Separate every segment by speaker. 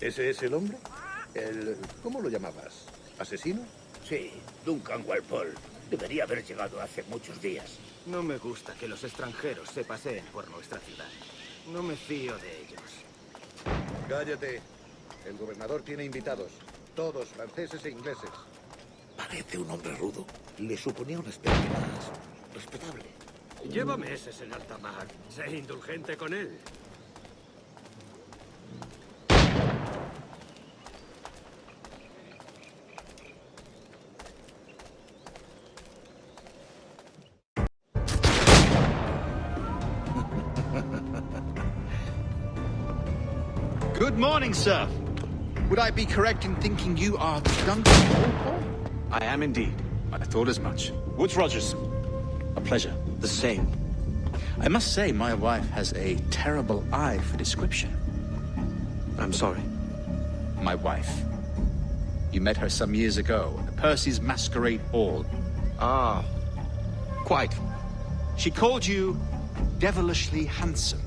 Speaker 1: ¿Ese es el hombre? ¿Cómo lo llamabas? ¿Asesino?
Speaker 2: Sí, Duncan Walpole. Debería haber llegado hace muchos días.
Speaker 3: No me gusta que los extranjeros se paseen por nuestra ciudad. No me fío de ellos.
Speaker 1: Cállate. El gobernador tiene invitados. Todos franceses e ingleses.
Speaker 2: Parece un hombre rudo. Le suponía un aspecto más respetable.
Speaker 4: Lleva meses en alta mar. Sé indulgente con él.
Speaker 5: Good morning, sir. Would I be correct in thinking you are Duncan Walpole?
Speaker 6: I am indeed.
Speaker 5: I thought as much.
Speaker 6: Woods Rogers. A pleasure.
Speaker 5: The same. I must say, my wife has a terrible eye for description.
Speaker 6: I'm sorry.
Speaker 5: My wife. You met her some years ago at the Percy's Masquerade Ball.
Speaker 6: Ah, quite.
Speaker 5: She called you devilishly handsome.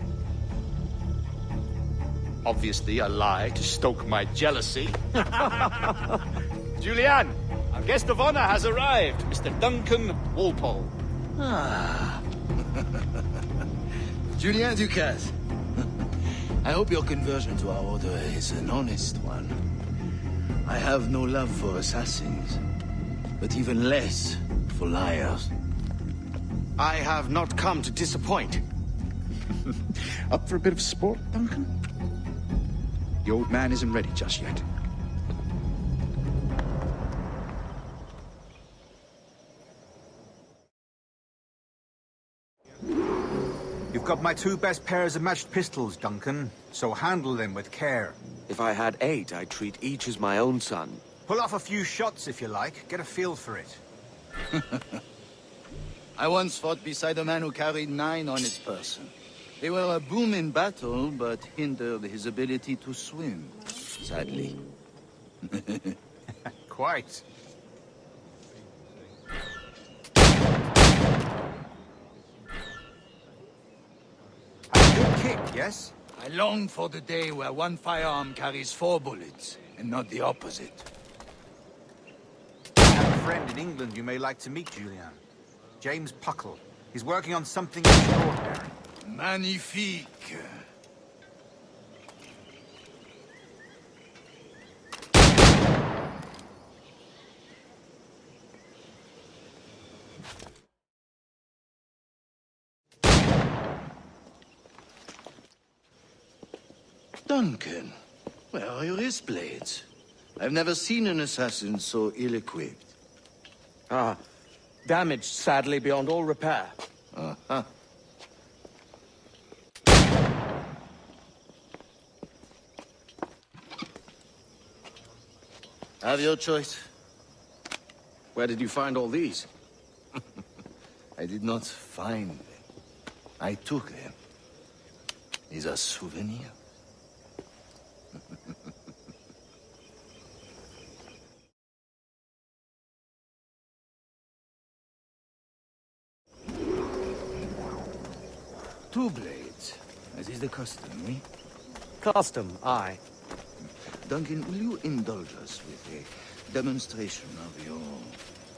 Speaker 5: Obviously a lie to stoke my jealousy.
Speaker 6: Julianne, our guest of honor has arrived, Mr. Duncan Walpole.
Speaker 7: Ah. Julien Ducasse. I hope your conversion to our order is an honest one. I have no love for assassins, but even less for liars.
Speaker 6: I have not come to disappoint.
Speaker 5: Up for a bit of sport, Duncan? The old man isn't ready just yet.
Speaker 8: You've got my 2 best pairs of matched pistols, Duncan, so handle them with care.
Speaker 6: If I had 8, I'd treat each as my own son.
Speaker 8: Pull off a few shots if you like, get a feel for it.
Speaker 7: I once fought beside a man who carried 9 on his person. They were a boon in battle, but hindered his ability to swim, sadly.
Speaker 8: Quite. A good kick, yes?
Speaker 7: I long for the day where one firearm carries 4 bullets, and not the opposite.
Speaker 8: I have a friend in England you may like to meet, Julian. James Puckle. He's working on something extraordinary.
Speaker 7: Magnifique. Duncan, where are your wrist blades? I've never seen an assassin so ill-equipped.
Speaker 6: Ah, damaged sadly beyond all repair.
Speaker 7: Uh-huh. Have your choice.
Speaker 6: Where did you find all these?
Speaker 7: I did not find them. I took them. These are souvenirs. Two blades, as is the custom, eh?
Speaker 6: Custom, aye.
Speaker 7: Duncan, will you indulge us with a demonstration of your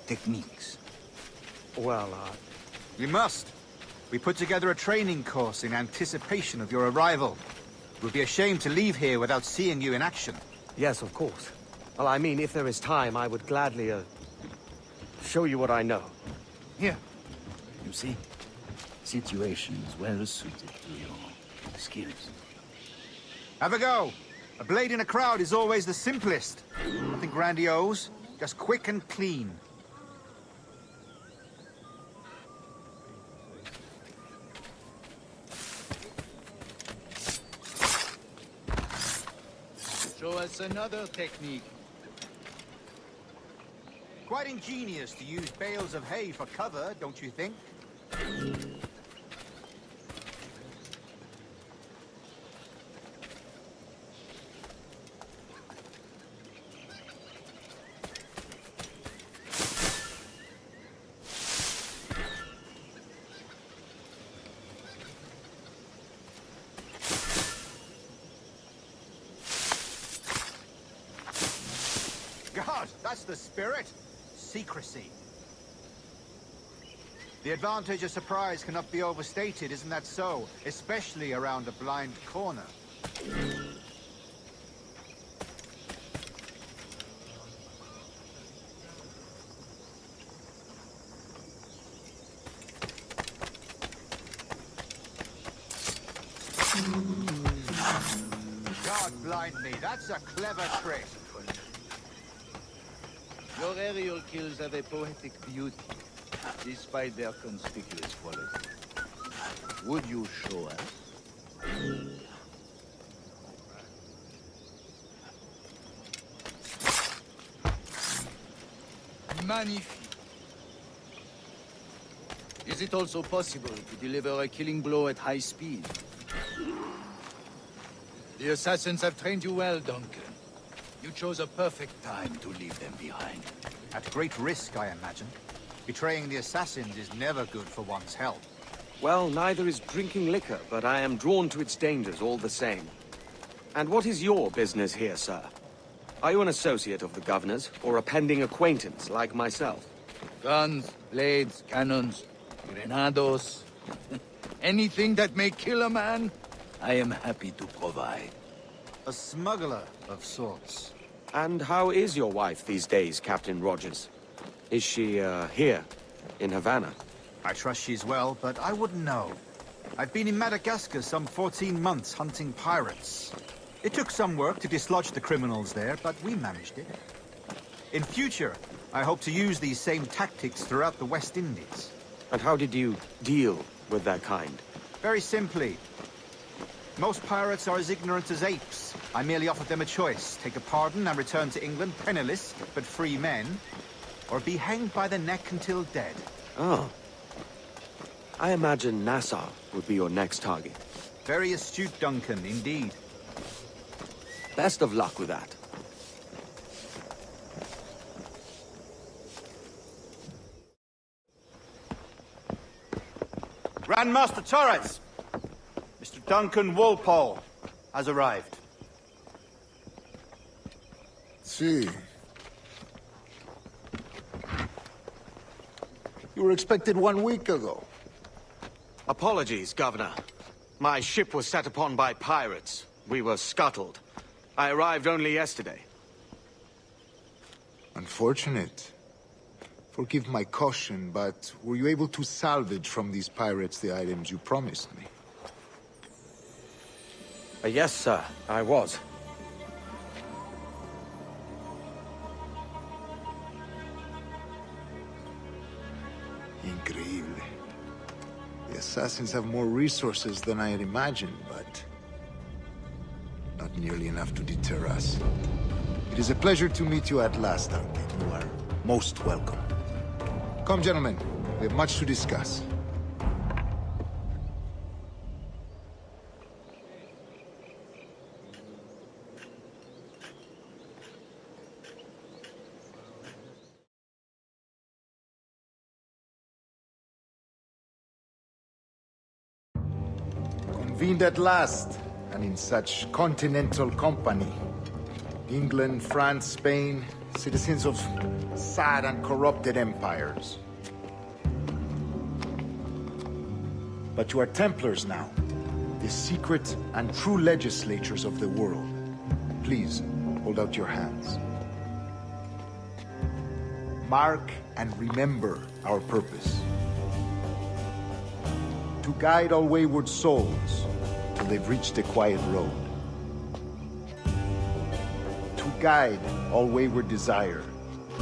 Speaker 7: techniques?
Speaker 6: Well,
Speaker 8: We must. We put together a training course in anticipation of your arrival. It would be a shame to leave here without seeing you in action.
Speaker 6: yes, of course. Well, I mean, if there is time, I would gladly, show you what I know.
Speaker 7: Here. You see? Situations well suited to your skills.
Speaker 8: Have a go. A blade in a crowd is always the simplest. Nothing grandiose, just quick and clean.
Speaker 7: Show us another technique.
Speaker 8: Quite ingenious to use bales of hay for cover, don't you think? What's the spirit? Secrecy. The advantage of surprise cannot be overstated, isn't that so? Especially around a blind corner. God blind me, that's a clever trick.
Speaker 7: Your aerial kills have a poetic beauty, despite their conspicuous quality. Would you show us? Magnifique. Is it also possible to deliver a killing blow at high speed? The assassins have trained you well, Duncan. You chose a perfect time to leave them behind.
Speaker 8: At great risk, I imagine. Betraying the assassins is never good for one's health.
Speaker 6: Well, neither is drinking liquor, but I am drawn to its dangers all the same. And what is your business here, sir? Are you an associate of the governor's, or a pending acquaintance like myself?
Speaker 7: Guns, blades, cannons, grenados. Anything that may kill a man, I am happy to provide.
Speaker 8: A smuggler of sorts.
Speaker 6: And how is your wife these days, Captain Rogers? Is she, here, in Havana?
Speaker 8: I trust she's well, but I wouldn't know. I've been in Madagascar some 14 months hunting pirates. It took some work to dislodge the criminals there, but we managed it. In future, I hope to use these same tactics throughout the West Indies.
Speaker 6: And how did you deal with that kind?
Speaker 8: Very simply. Most pirates are as ignorant as apes. I merely offered them a choice. Take a pardon and return to England penniless, but free men. Or be hanged by the neck until dead.
Speaker 6: Oh. I imagine Nassau would be your next target.
Speaker 8: Very astute, Duncan, indeed.
Speaker 6: Best of luck with that.
Speaker 8: Grandmaster Torres! Mr. Duncan Walpole has arrived.
Speaker 9: See. You were expected 1 week ago.
Speaker 6: Apologies, Governor. My ship was set upon by pirates. We were scuttled. I arrived only yesterday.
Speaker 9: Unfortunate. Forgive my caution, but were you able to salvage from these pirates the items you promised me?
Speaker 6: Yes, sir, I was.
Speaker 9: Increíble. The assassins have more resources than I had imagined, but not nearly enough to deter us. It is a pleasure to meet you at last, Duncan. You are most welcome. Come, gentlemen. We have much to discuss. Convened at last, and in such continental company. England, France, Spain, citizens of sad and corrupted empires. But you are Templars now, the secret and true legislators of the world. Please, hold out your hands. Mark and remember our purpose. To guide all wayward souls till they've reached the quiet road. To guide all wayward desire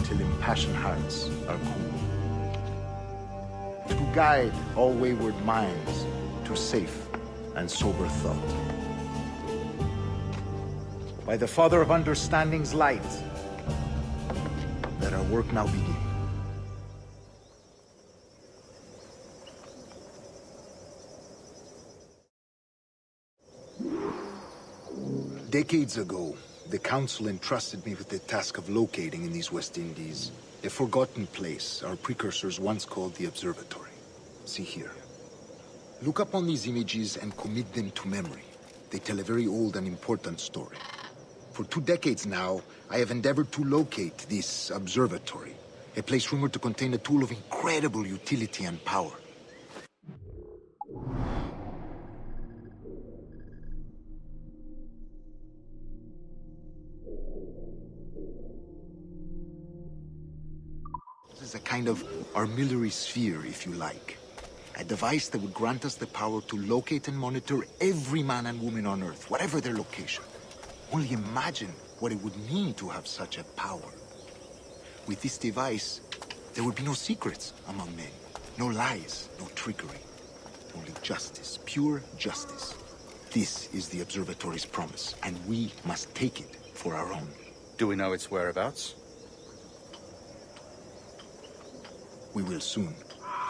Speaker 9: till impassioned hearts are cool. To guide all wayward minds to safe and sober thought. By the Father of Understanding's light, let our work now begin. Decades ago, the Council entrusted me with the task of locating in these West Indies a forgotten place our precursors once called the Observatory. See here. Look upon these images and commit them to memory. They tell a very old and important story. For 2 decades now, I have endeavored to locate this observatory. A place rumored to contain a tool of incredible utility and power. This is a kind of armillary sphere, if you like. A device that would grant us the power to locate and monitor every man and woman on Earth, whatever their location. Only imagine what it would mean to have such a power. With this device, there would be no secrets among men. No lies, no trickery. Only justice, pure justice. This is the observatory's promise, and we must take it for our own.
Speaker 8: Do we know its whereabouts?
Speaker 9: We will soon.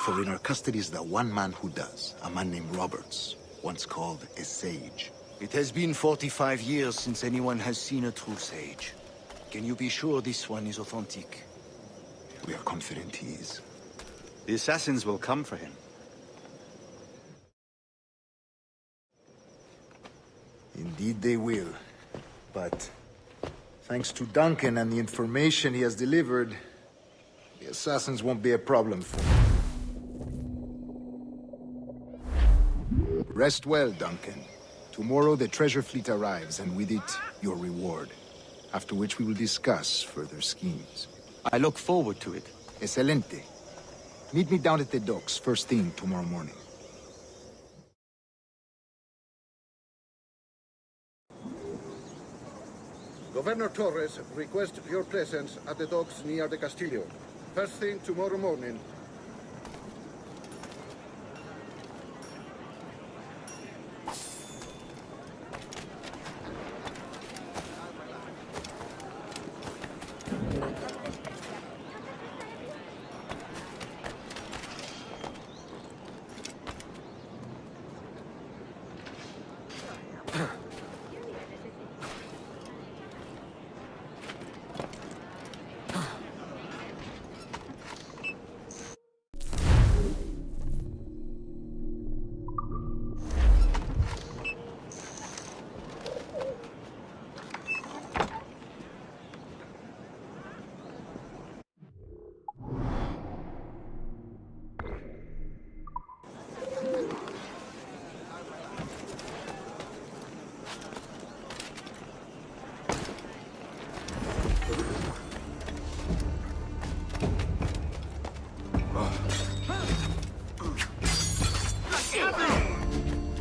Speaker 9: For in our custody is the one man who does, a man named Roberts, once called a sage.
Speaker 7: It has been 45 years since anyone has seen a true sage. Can you be sure this one is authentic?
Speaker 9: We are confident he is.
Speaker 8: The assassins will come for him.
Speaker 9: Indeed they will. But thanks to Duncan and the information he has delivered, the assassins won't be a problem for him. Rest well, Duncan. Tomorrow the treasure fleet arrives, and with it, your reward. After which we will discuss further schemes.
Speaker 6: I look forward to it.
Speaker 9: Excelente. Meet me down at the docks first thing tomorrow morning.
Speaker 1: Governor Torres requests your presence at the docks near the Castillo. First thing tomorrow morning.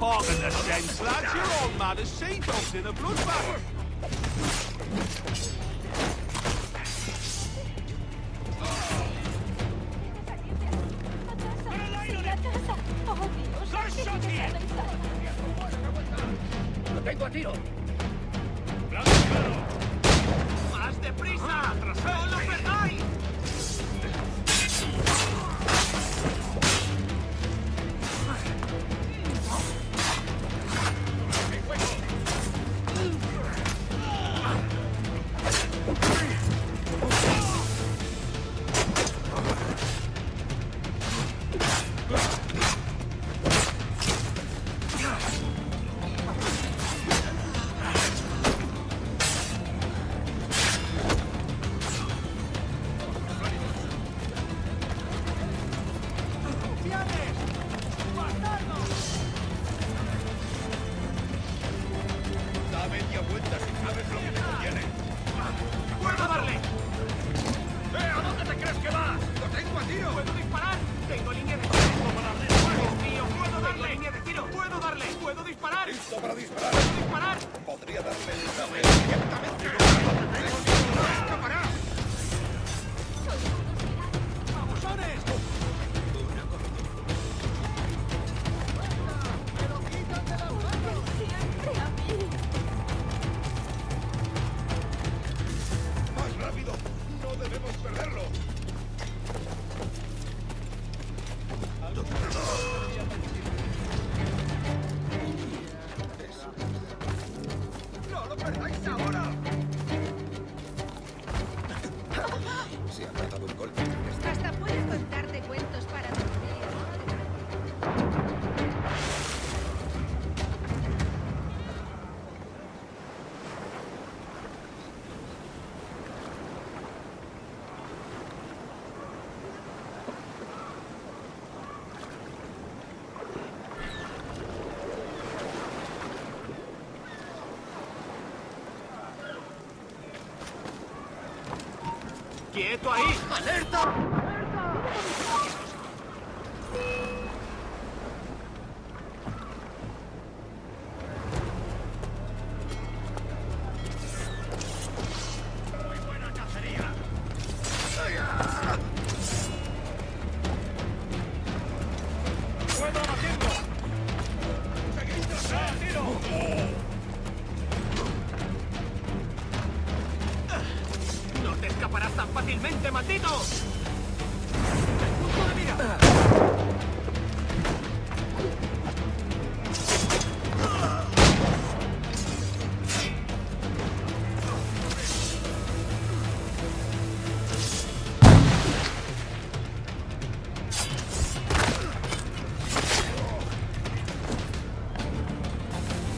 Speaker 10: Pardon the sense, lads. You're all mad as sea dogs in a bloodbath.
Speaker 4: ¡Lo tengo a tiro!
Speaker 10: ¡Más deprisa! ¡No lo perdáis!
Speaker 3: ¡Quieto ahí! ¡Alerta! ¡No te escaparás tan fácilmente, maldito! ¡Punto de mira!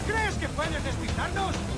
Speaker 10: ¿Crees que puedes despistarnos?